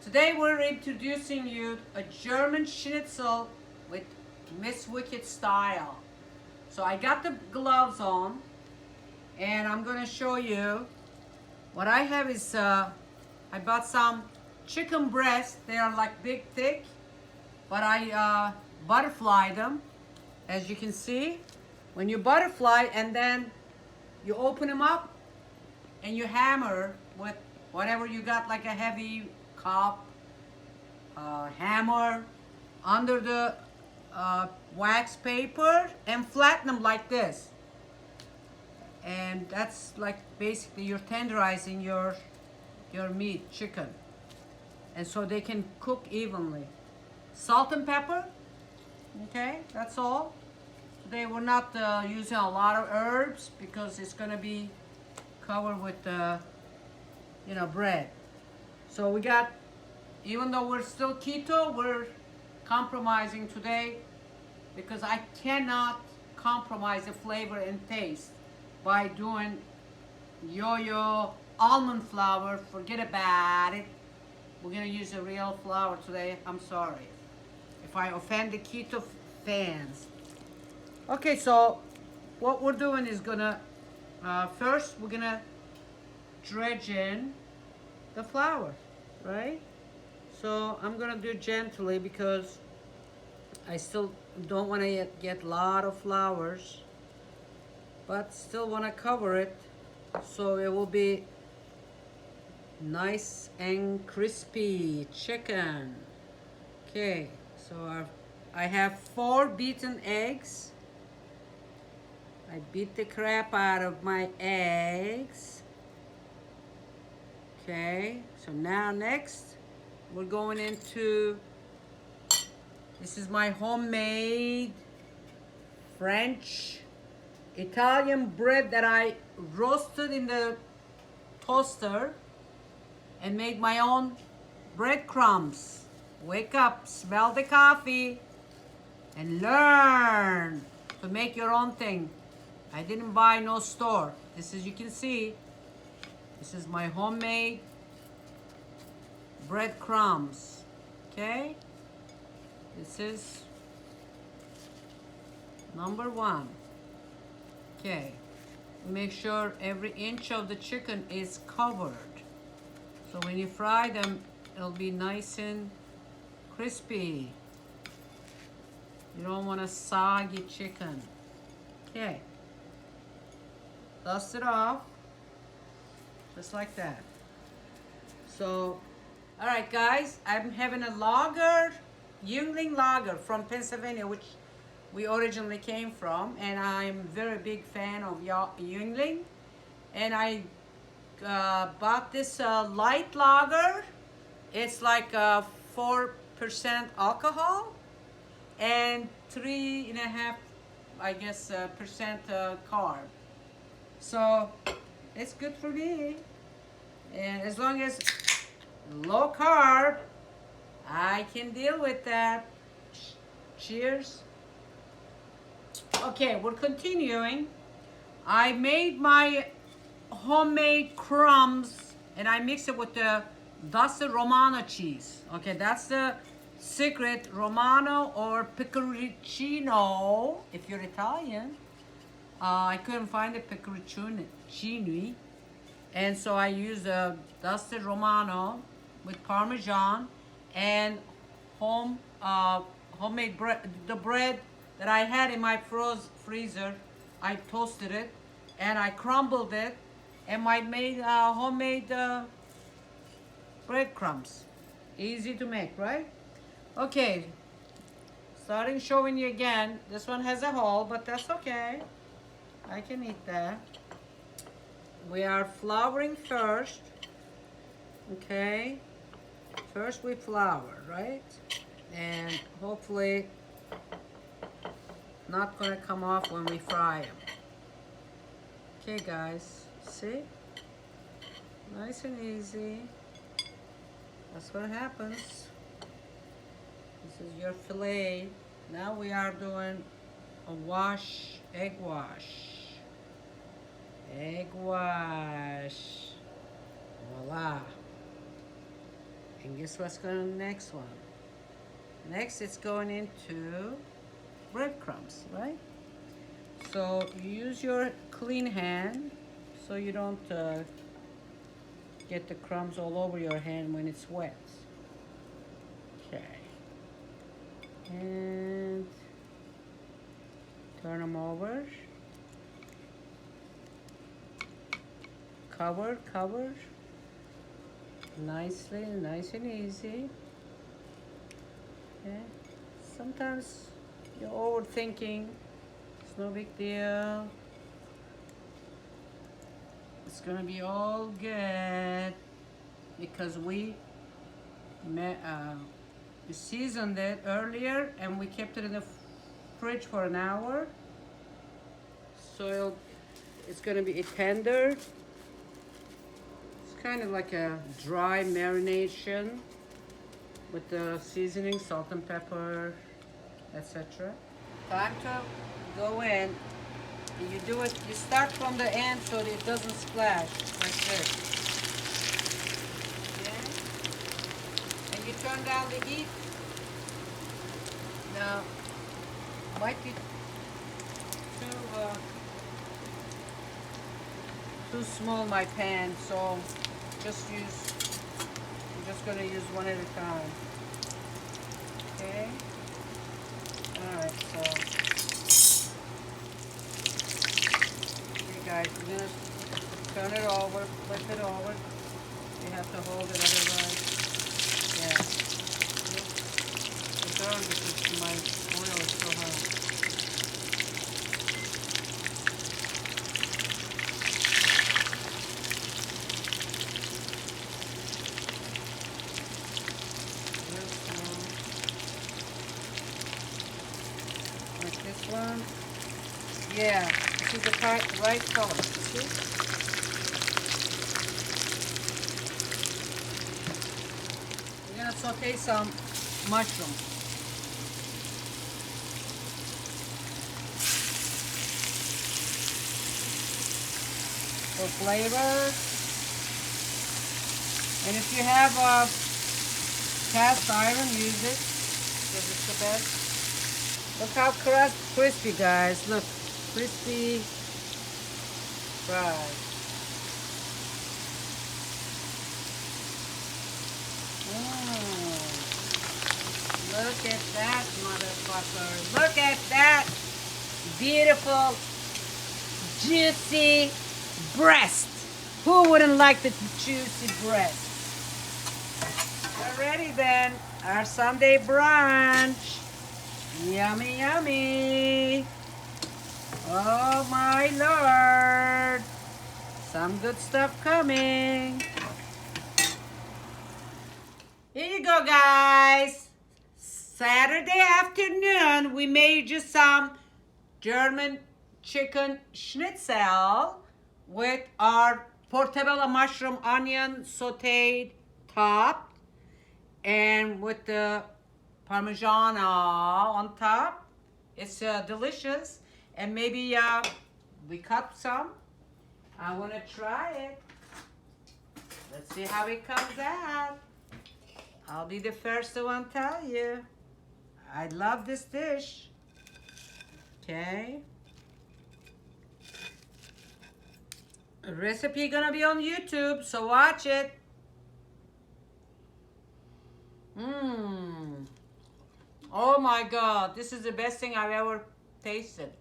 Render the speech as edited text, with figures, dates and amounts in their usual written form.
Today we're introducing you a German Schnitzel with Miss Wykked style. So I got the gloves on and I'm gonna show you what I have is I bought some chicken breasts. They are like big thick, but I butterfly them, as you can see. When you butterfly and then you open them up and you hammer with whatever you got, like a heavy cup, hammer under the wax paper and flatten them like this. And that's like basically you're tenderizing your meat, chicken, and so they can cook evenly. Salt and pepper, okay, that's all. Today we're not using a lot of herbs because it's gonna be covered with bread. So we got, even though we're still keto, we're compromising today because I cannot compromise the flavor and taste by doing yo-yo almond flour. Forget about it. We're gonna use a real flour today. I'm sorry if I offend the keto fans. Okay, so what we're doing is gonna first we're gonna dredge in the flour, right? So I'm gonna do gently because I still don't want to get a lot of flours, but still want to cover it so it will be nice and crispy chicken. Okay, so I have 4 beaten eggs. I beat the crap out of my eggs. Okay, so now next we're going into, this is my homemade French Italian bread that I roasted in the toaster and made my own breadcrumbs. Wake up, smell the coffee, and learn to make your own thing. I didn't buy no store. This is, you can see, this is my homemade breadcrumbs. Okay, this is number 1. Okay, make sure every inch of the chicken is covered, so when you fry them it'll be nice and crispy. You don't want a soggy chicken. Okay, dust it off just like that. So all right guys, I'm having a lager, Yuengling lager from Pennsylvania, which we originally came from, and I'm very big fan of Yuengling. And I bought this light lager. It's like 4% alcohol and 3.5, I guess, percent carb. So it's good for me, and as long as low carb, I can deal with that. Cheers. Okay, we're continuing. I made my homemade crumbs and I mix it with that's the Romano cheese. Okay, that's the secret, Romano or pecorino if you're Italian. I couldn't find the pecorino, and so I used that's the Romano with Parmesan and homemade bread. The bread that I had in my freezer, I toasted it and I crumbled it and I made homemade breadcrumbs. Easy to make, right? Okay, starting showing you again. This one has a hole, but that's okay. I can eat that. We are flouring first. Okay, first we flour, right? And hopefully not gonna come off when we fry them. Okay guys, see? Nice and easy. That's what happens. This is your fillet. Now we are doing a wash, egg wash. Egg wash. Voila. And guess what's going on the next one? Next, it's going into breadcrumbs, right? So you use your clean hand so you don't get the crumbs all over your hand when it's wet. Okay. And turn them over. Cover. Nicely, nice and easy. Okay. Sometimes you're overthinking. It's no big deal. It's gonna be all good because we seasoned it earlier and we kept it in the fridge for an hour. So it's gonna be tender. It's kind of like a dry marination with the seasoning, salt and pepper, etc. Time to go in. And you do it, you start from the end so that it doesn't splash, like this. Okay? And you turn down the heat. Now, might be too small my pan, so I'm just gonna use one at a time. Okay? Alright, so guys, you're gonna turn it over, flip it over. You have to hold it otherwise. Yeah. It's burn because my oil is so hot. Real slow. Like this one. Yeah. This is the right color, see? We're gonna saute some mushrooms. For flavor. And if you have a cast iron, use it because it's the best. Look how crispy, guys. Look. Crispy fries. Look at that, motherfucker. Look at that beautiful, juicy breast. Who wouldn't like the juicy breast? Alrighty then, our Sunday brunch. Yummy, yummy. Oh my Lord, some good stuff coming. Here you go, guys. Saturday afternoon, we made you some German chicken Schnitzel with our portobello mushroom onion sautéed top and with the Parmesan on top. It's delicious. And maybe we cut some. I want to try it. Let's see how it comes out. I'll be the first one to tell you. I love this dish. Okay. The recipe gonna be on YouTube, so watch it. Oh my God, this is the best thing I've ever tasted.